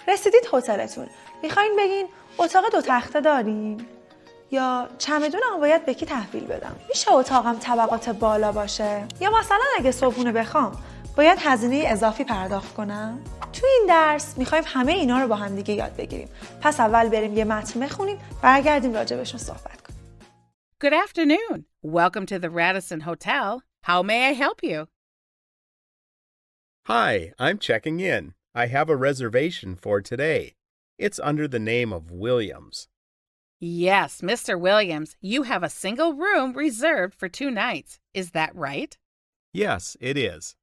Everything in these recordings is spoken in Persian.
رسیدید هتلتون. میخواین بگین اتاق 2 تخته داریم؟ یا چمدونم باید به کی تحویل بدم؟ میشه اتاقم طبقات بالا باشه؟ یا مثلا اگه صبحونه بخوام باید هزینه اضافی پرداخت کنم؟ تو این درس میخوایم همه اینا رو با هم دیگه یاد بگیریم. پس اول بریم یه متن بخونیم، برگردیم راجبشون صحبت کنیم. Good afternoon. Welcome to the Radisson Hotel. How may I help you? Hi, I'm checking in. I have a reservation for today. It's under the name of Williams. Yes, Mr. Williams, you have a single room reserved for 2 nights. Is that right? Yes, it is.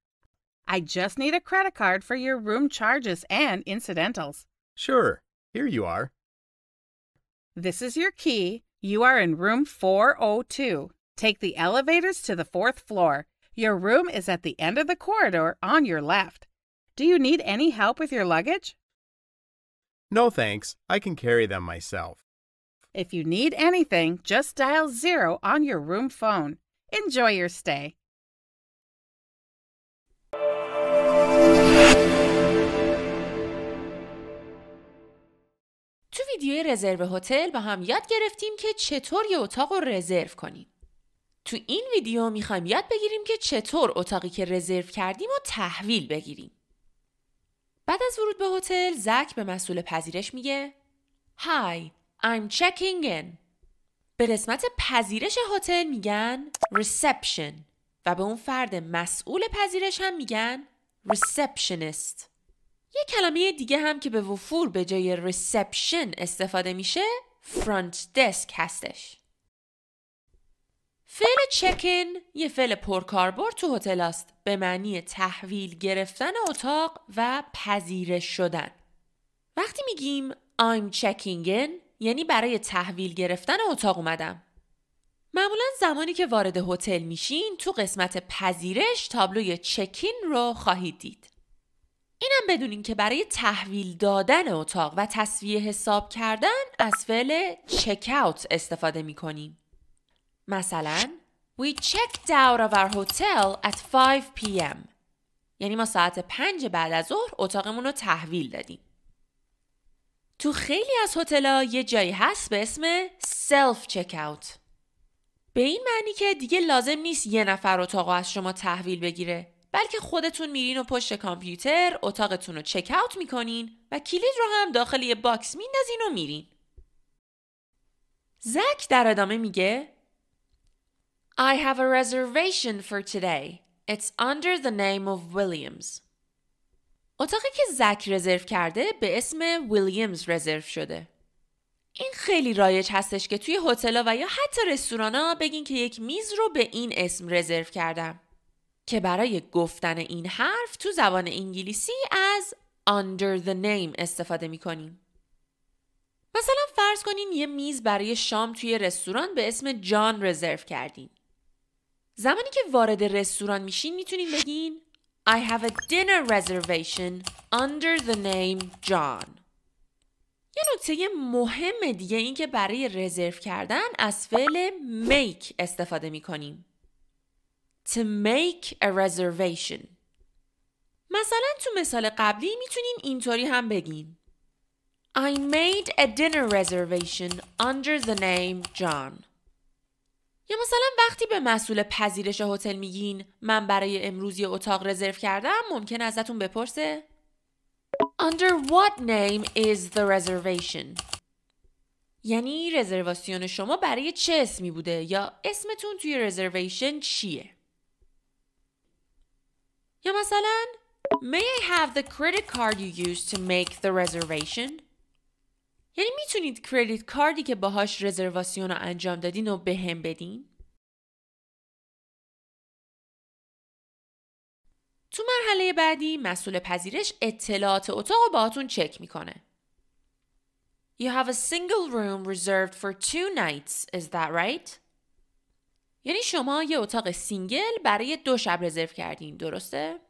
I just need a credit card for your room charges and incidentals. Sure, here you are. This is your key. You are in room 402. Take the elevators to the 4th floor. Your room is at the end of the corridor on your left. Do you need any help with your luggage? No thanks, I can carry them myself. If you need anything, just dial 0 on your room phone. Enjoy your stay. تو ویدیوی رزرو هتل با هم یاد گرفتیم که چطور یه اتاق رو رزرو کنیم. تو این ویدیو میخوایم یاد بگیریم که چطور اتاقی که رزرو کردیم رو تحویل بگیریم. بعد از ورود به هتل، زک به مسئول پذیرش میگه Hi, I'm checking in. به قسمت پذیرش هتل میگن reception و به اون فرد مسئول پذیرش هم میگن receptionist. یه کلمه دیگه هم که به وفور به جای reception استفاده میشه front desk هستش. فعل check-in یه فعل پرکاربرد تو هتل است به معنی تحویل گرفتن اتاق و پذیرش شدن. وقتی میگیم I'm checking in یعنی برای تحویل گرفتن اتاق اومدم. معمولا زمانی که وارد هتل میشین تو قسمت پذیرش تابلوی چکین رو خواهید دید. اینم بدونین که برای تحویل دادن اتاق و تسویه حساب کردن از فعل check out استفاده میکنیم. مثلا We checked out of our hotel at 5 p.m. یعنی ما ساعت 5 بعد از ظهر اتاقمون رو تحویل دادیم. تو خیلی از هتل‌ها یه جایی هست به اسم self checkout. به این معنی که دیگه لازم نیست یه نفر اتاقو از شما تحویل بگیره، بلکه خودتون میرین و پشت کامپیوتر اتاقتون رو چک اوت میکنین و کلید رو هم داخل یه باکس میندازین و میرین. زک در ادامه میگه I have a reservation for today. It's under the name of Williams. اتاقی که زک رزرو کرده به اسم ویلیامز رزرو شده. این خیلی رایج هستش که توی هتل‌ها و یا حتی رستورانا بگین که یک میز رو به این اسم رزرو کردم که برای گفتن این حرف تو زبان انگلیسی از under the name استفاده می‌کنیم. مثلا فرض کنین یه میز برای شام توی رستوران به اسم جان رزرو کردین. زمانی که وارد رستوران میشین میتونین بگین I have a dinner reservation under the name John. یه نکته مهم دیگه این که برای رزرو کردن از فعل make استفاده میکنیم. To make a reservation. مثلا تو مثال قبلی میتونین اینطوری هم بگین I made a dinner reservation under the name John. یا مثلا وقتی به مسئول پذیرش هتل میگین من برای امروز یه اتاق رزرو کردم ممکن ازتون بپرسه Under what name is the reservation؟ یعنی رزرواسیون شما برای چه اسمی بوده یا اسمتون توی رزرویشن چیه؟ یا مثلا May I have the credit card you used to make the reservation؟ یعنی میتونید کردیت کاردی که باهاش رزرواسیون رو انجام دادین و به هم بدین؟ تو مرحله بعدی مسئول پذیرش اطلاعات اتاق رو باهاتون چک میکنه. You have a single room reserved for 2 nights, is that right? یعنی شما یه اتاق سینگل برای 2 شب رزرو کردین، درسته؟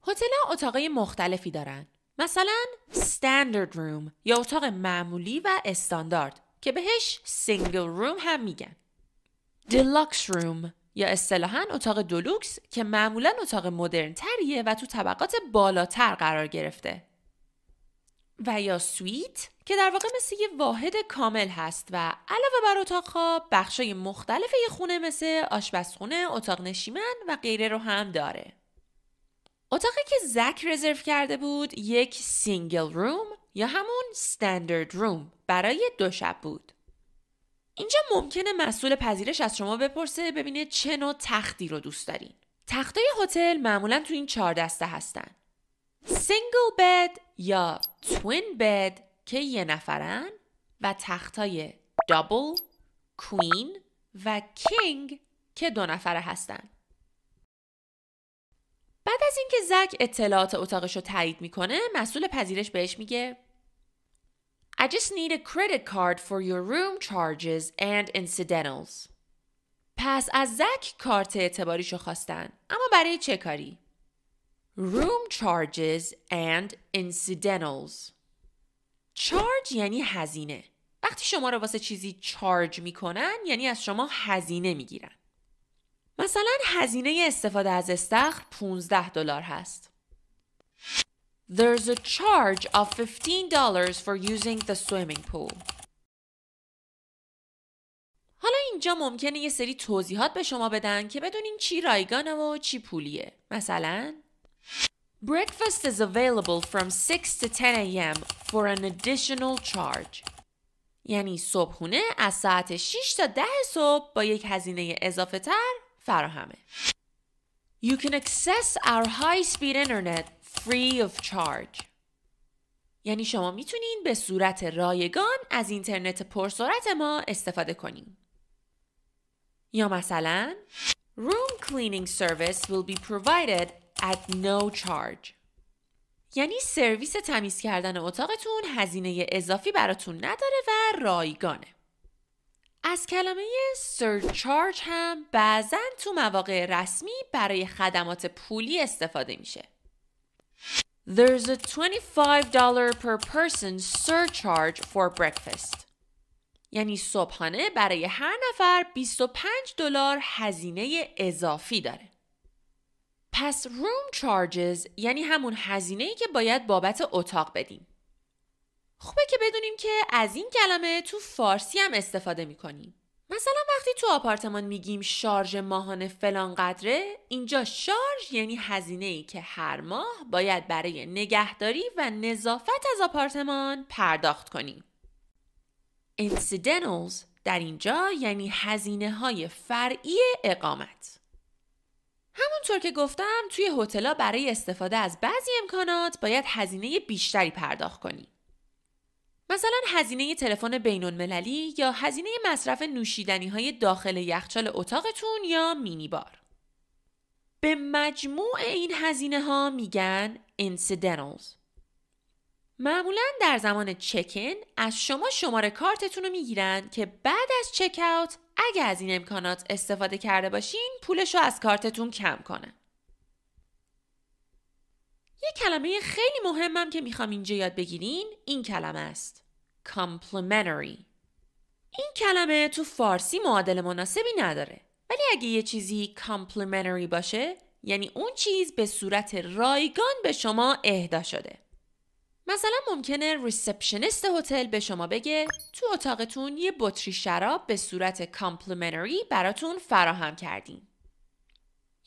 هتل‌ها اتاقای مختلفی دارن. مثلا standard room یا اتاق معمولی و استاندارد که بهش single room هم میگن. deluxe room یا اصطلاحاً اتاق دولوکس که معمولاً اتاق مدرن تریه و تو طبقات بالاتر قرار گرفته. و یا سویت که در واقع مثل یه واحد کامل هست و علاوه بر اتاق‌ها بخشای مختلف یه خونه مثل آشپزخونه، اتاق نشیمن و غیره رو هم داره. اتاقی که زک رزرو کرده بود یک سینگل روم یا همون استاندارد روم برای 2 شب بود. اینجا ممکنه مسئول پذیرش از شما بپرسه ببینه چه نوع تختی رو دوست دارین. تختای هتل معمولاً تو این 4 دسته هستن. سینگل بد یا توین بد که 1 نفرن و تختای دابل، کوین و کینگ که 2 نفره هستن. بعد از اینکه زک اطلاعات اتاقش رو تایید میکنه، مسئول پذیرش بهش میگه I just need a credit card for your room charges and incidentals. پس از زک کارت اعتباریشو خواستن. اما برای چه کاری؟ Room charges and incidentals. charge یعنی هزینه. وقتی شما رو واسه چیزی چارج میکنن یعنی از شما هزینه میگیرن. مثلا هزینه استفاده از استخر $15 هست. There's a charge of $15 for using the swimming pool. حالا اینجا ممکنه یه سری توضیحات به شما بدن که بدونین چی رایگانه و چی پولیه. مثلا Breakfast is available from 6 to 10 a.m. for an additional charge. یعنی صبحونه از ساعت 6 تا 10 صبح با یک هزینه اضافه تر فراهمه. You can access our high-speed internet free of charge. یعنی شما میتونین به صورت رایگان از اینترنت پرسرعت ما استفاده کنین. یا مثلا Room cleaning service will be provided at no charge. یعنی سرویس تمیز کردن اتاقتون هزینه اضافی براتون نداره و رایگانه. از کلمه surcharge هم بعضاً تو مواقع رسمی برای خدمات پولی استفاده میشه. There's a $25 per person surcharge for breakfast. یعنی صبحانه برای هر نفر $25 هزینه اضافی داره. پس room charges یعنی همون هزینه‌ای که باید بابت اتاق بدیم. خوبه که بدونیم که از این کلمه تو فارسی هم استفاده میکنیم. مثلا وقتی تو آپارتمان میگیم شارژ ماهانه فلان قدره، اینجا شارژ یعنی هزینه‌ای که هر ماه باید برای نگهداری و نظافت از آپارتمان پرداخت کنیم. incidentals در اینجا یعنی هزینه‌های فرعی اقامت. همونطور که گفتم توی هتل‌ها برای استفاده از بعضی امکانات باید هزینه بیشتری پرداخت کنیم. مثلا هزینه تلفن بین‌المللی یا هزینه مصرف نوشیدنی‌های داخل یخچال اتاقتون یا مینی بار. به مجموع این هزینه‌ها میگن incidentals. معمولاً در زمان چکین از شما شماره کارتتون رو میگیرن که بعد از چک اوت اگه از این امکانات استفاده کرده باشین پولش رو از کارتتون کم کنه. یه کلمه خیلی مهمم که میخوام اینجا یاد بگیرین این کلمه است. complimentary. این کلمه تو فارسی معادل مناسبی نداره. ولی اگه یه چیزی complimentary باشه یعنی اون چیز به صورت رایگان به شما اهدا شده. مثلا ممکنه ریسپشنیست هتل به شما بگه تو اتاقتون یه بطری شراب به صورت complimentary براتون فراهم کردیم.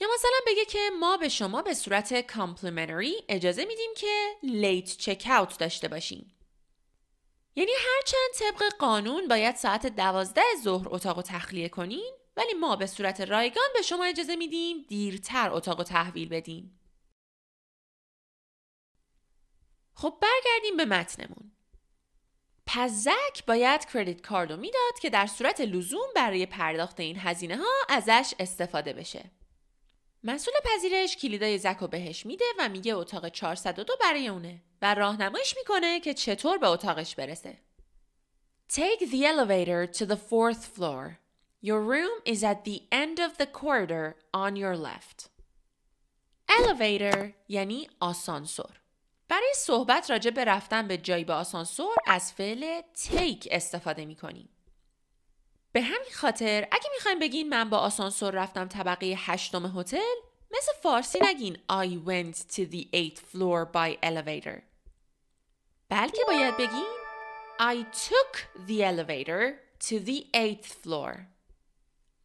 یا مثلا بگه که ما به شما به صورت complimentary اجازه میدیم که late check out داشته باشین. یعنی هرچند طبق قانون باید ساعت 12 ظهر اتاقو تخلیه کنین ولی ما به صورت رایگان به شما اجازه میدیم دیرتر اتاقو تحویل بدین. خب برگردیم به متنمون. پس زک باید کردیت کاردو میداد که در صورت لزوم برای پرداخت این هزینه ها ازش استفاده بشه. مسئول پذیرش کلیدای زک رو بهش میده و میگه اتاق 402 برای اونه و راهنماییش میکنه که چطور به اتاقش برسه. Take the elevator to the 4th floor. Your room is at the end of the corridor on your left. Elevator یعنی آسانسور. برای صحبت راجع به رفتن به جایی به آسانسور از فعل take استفاده میکنیم. به همین خاطر اگه میخوایم بگین من با آسانسور رفتم طبقه 8 هتل مثل فارسی نگین I went to the 8th floor by elevator. بلکه باید بگین I took the elevator to the 8th floor.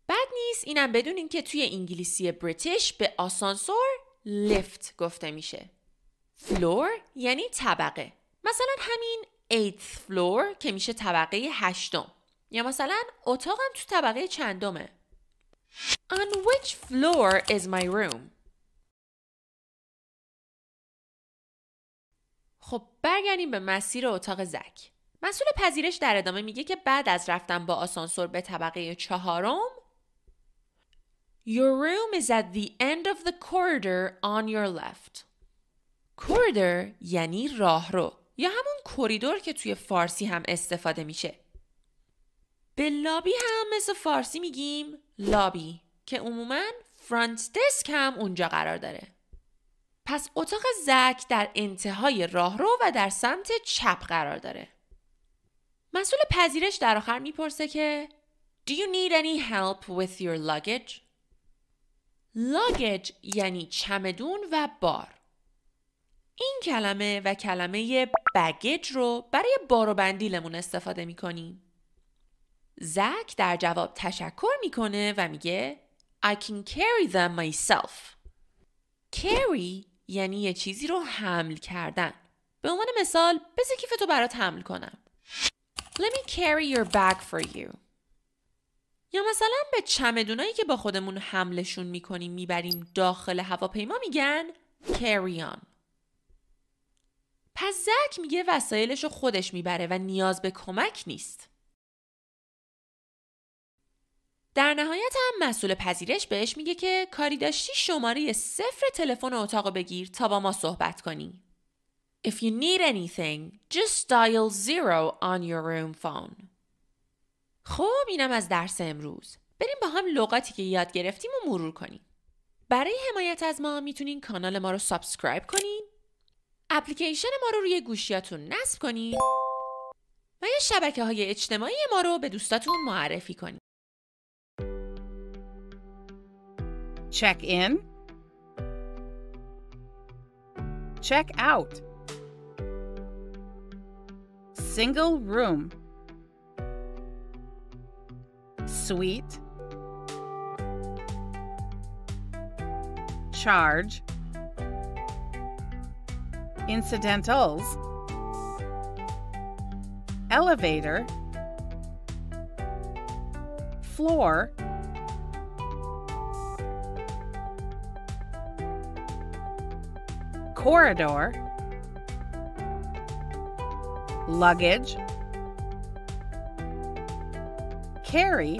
بد نیست اینم بدونین که توی انگلیسی بریتیش به آسانسور lift گفته میشه. فلور یعنی طبقه. مثلا همین 8th floor که میشه طبقه 8م. یا مثلا اتاقم تو طبقه چندمه. On which floor is my room? خب برگردیم به مسیر اتاق زک. مسئول پذیرش در ادامه میگه که بعد از رفتن با آسانسور به طبقه 4م Your room is at the end of the corridor on your left. corridor یعنی راهرو یا همون کریدور که توی فارسی هم استفاده میشه. به لابی هم مثل فارسی میگیم لابی که عموماً فرانت دسک هم اونجا قرار داره. پس اتاق زک در انتهای راهرو و در سمت چپ قرار داره. مسئول پذیرش در آخر میپرسه که Do you need any help with your luggage? luggage یعنی چمدون و بار. این کلمه و کلمه baggage رو برای بار و بندیلمون استفاده میکنیم. زک در جواب تشکر میکنه و میگه I can carry them myself. carry یعنی یه چیزی رو حمل کردن. به عنوان مثال بذار کیفتو برات حمل کنم. Let me carry your bag for you. یا مثلا به چمدونایی که با خودمون حملشون میکنیم میبریم داخل هواپیما میگن carry on. پس زک میگه وسایلش رو خودش میبره و نیاز به کمک نیست. در نهایت هم مسئول پذیرش بهش میگه که کاری داشتی شماره 0 تلفن اتاقو بگیر تا با ما صحبت کنی. If you need anything, just dial 0 on your room phone. خب اینم از درس امروز. بریم با هم لغاتی که یاد گرفتیم و مرور کنیم. برای حمایت از ما میتونین کانال ما رو سابسکرایب کنین، اپلیکیشن ما رو روی گوشیاتون نصب کنین و یا شبکه‌های اجتماعی ما رو به دوستاتون معرفی کنین. Check in. Check out. Single room. Suite. Charge. Incidentals. Elevator. Floor. Corridor, luggage, carry,